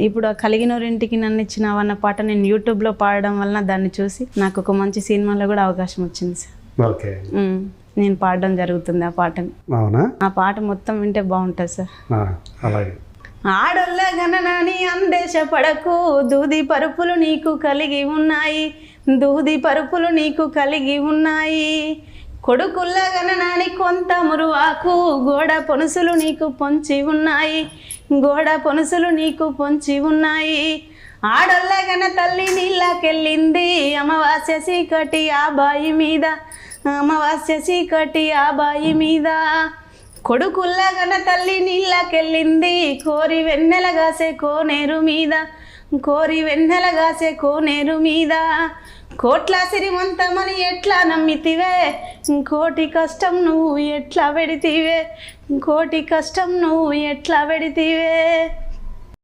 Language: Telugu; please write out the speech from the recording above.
ఇప్పుడు ఆ కలిగినోరింటికి నన్ను ఇచ్చినావన్న పాట నేను యూట్యూబ్లో పాడడం వలన దాన్ని చూసి నాకు ఒక మంచి సినిమాలో కూడా అవకాశం వచ్చింది సార్. ఓకే, నేను పాడడం జరుగుతుంది ఆ పాటని. అవునా? ఆ పాట మొత్తం వింటే బాగుంటుంది సార్. అలాగే. ఆడొల్ల గణనాని అందేశ పడకు, దూది పరుపులు నీకు కలిగి ఉన్నాయి, దూది పరుపులు నీకు కలిగి ఉన్నాయి. కొడుకుల్ల గణనాని కొంత మురువాకు, గోడ పొనుసులు నీకు పొంచి ఉన్నాయి, గోడ పొనుసులు నీకు పొంచి ఉన్నాయి. ఆడొల్ల గణ తల్లి నీళ్ళకెళ్ళింది, అమావాస్య చీకటి ఆ బాయి మీద, అమావాస్య చీకటి ఆ బాయి మీద. కొడుకుల్ల గణ తల్లి నీళ్ళకెళ్ళింది, కోరి వెన్నెలగాసే కోనేరు మీద, కోరి వెన్నెలగాసే కోనేరు మీద. కోట్ల సిరిమంతమని ఎట్లా నమ్మితివే, కోటి కష్టం నువ్వు ఎట్లా పెడితివే, కోటి కష్టం నువ్వు ఎట్లా పెడితివే.